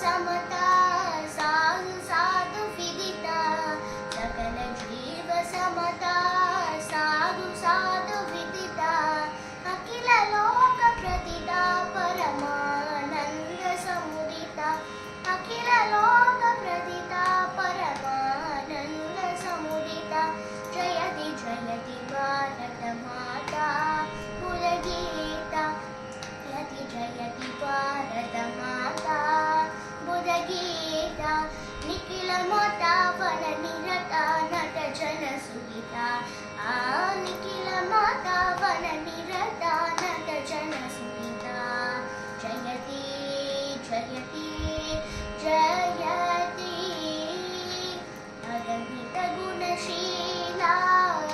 समता साधु साधु विदिता सकल जीव समता साधु साधु विदिता अखिल लोक प्रतिता परमानंद समुदिता अखिल लोक प्रतिता परमानंद समुदिता जयति जयति भारत माता बुधगीता जयति जयति भारत माता बुधगीता निखिल माता वन निरता नट जन सुहिता निखिल माता वन निरता नट जन सुहिता जयति जयति जयति अगणित गुणशीला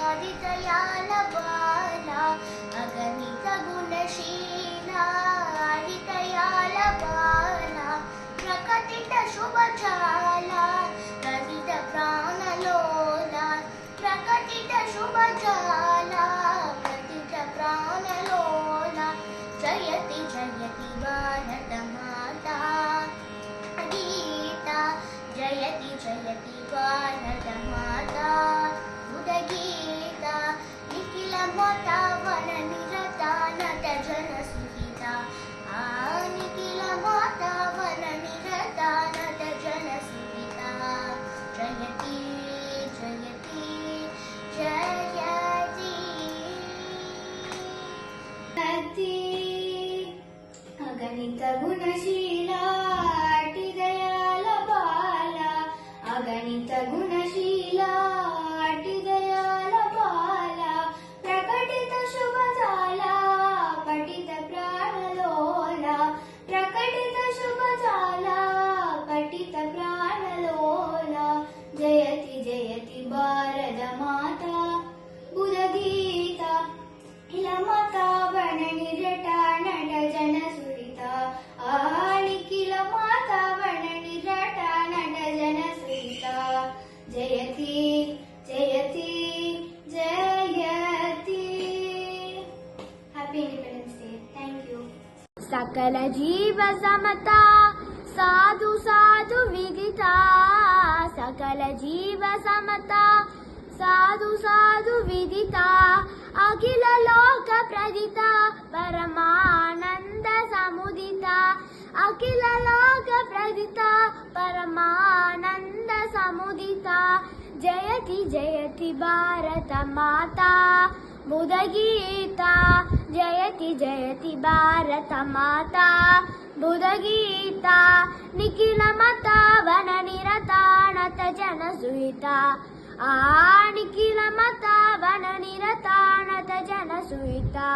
आदितयाल बाला अगणित गुणशीला आदितयाल बाला प्रकटित शुभजाला प्रदित प्राणलोला प्रकटित शुभजाला प्रदित प्राणलोला जयति जयति भारत माता गीता जयति जयति भारत माता बुधगीता निखिल माता वन निरता नट जन सुहिता निखिल माता वन निरता नट जन सुहिता जयति जयति जयति अगणित गुणशीला अटिदयाल बाला अगणित गुणशीला अटिदयाल बाला प्रकटित शुभजाला पठित प्राणलोला प्रकटित शुभजाला पठित प्राणलोला जयति जयति भारत माता बुधगीता इलमाता वन निरटा नट जन सुहिता निखिल माता वन निरटा नट जन सुहिता जयति जयति जयति happy independence day thank you सकल जीव समता साधु साधु विदिता सकल जीव समता साधु साधु विदिता अखिल लोक प्रदिता परमानंद समुदिता अखिल लोक प्रदिता परमानंद समुदिता जयति जयति भारत माता बुधगीता जयति जयति भारत माता बुधगीता निखिल माता वन निरता नत जन सुहिता निखिल माता वन निरता नत जन सुहिता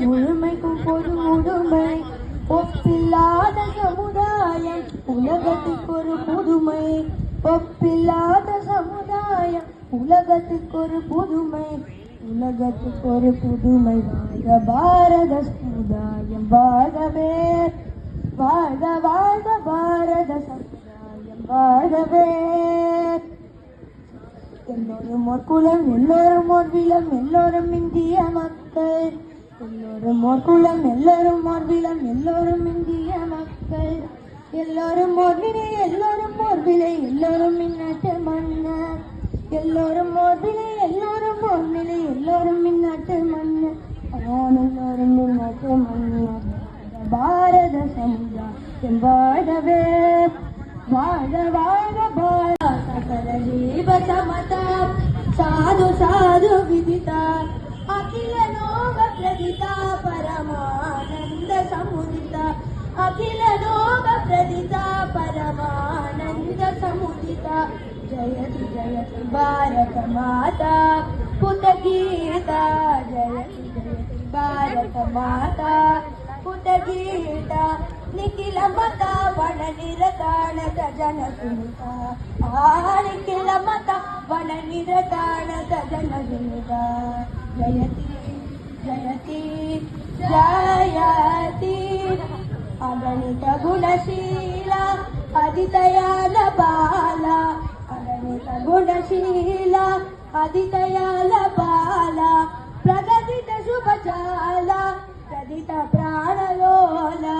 முழுமைக்கும் பொது முழுமை ஒப்பில்லாத சமுதாயம் உலகத்துக்கு ஒரு புதுமை ஒப்பில்லாத சமுதாயம் உலகத்துக்கு ஒரு புதுமை உலகத்துக்கு ஒரு புதுமை வாழ்க பாரத சமுதாயம் வாழ்கவே வாழ்க வாழ்க பாரத சமுதாயம் வாழ்கவே எல்லோரும் ஒரு குலம் எல்லோரும் ஒரு விலம் எல்லோரும் இந்திய மக்கள் எல்லோரும் ஒரு குலம் எல்லோரும் ஒரு விலம் எல்லோரும் இந்திய மக்கள் எல்லோரும் ஒரு விலை எல்லோரும் ஒரு விலை எல்லோரும் இந்நாட்டு மன்னர் எல்லோரும் ஒரு விலை எல்லோரும் ஒரு விலை எல்லோரும் இந்நாட்டு மன்னர் எல்லோரும் இந்நாட்டு மன்னர் பாரத சமுதாயம் வாழவே வாழ்க வாழ்க பாரத सकल जीव समता साधु साधु विदिता अखिल लोक प्रदिता परमानंद समुदिता अखिल लोक प्रदिता परमानंद समुदिता जयति जयति भारत माता पुतगीता जयति जयति भारत माता पुतगीता निखिल माता वन निरता नट जन सुहिता निखिल माता वन निरता नट जन सुहिता जयति जयति जयति अगणित गुणशीला अदितयाल बाला अगणित गुणशीला अदितयाल बाला प्रगतित शुभजाला प्रदित प्राणलोला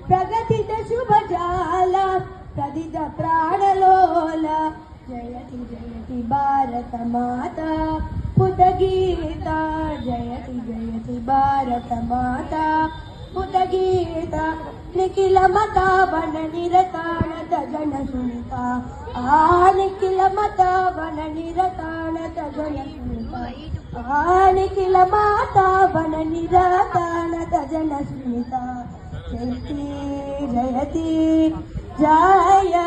प्रगतित शुभजाला पालिद प्राणलोला जयति जयति भारत माता पुटगीता जयति भारत माता पुटगीता निखिल मता वन निरताणत जन सुनिता निखिल मता वन निरताणत जन सुनिता निखिल माता वन निरताणत जन सुनिता जयति जयति जय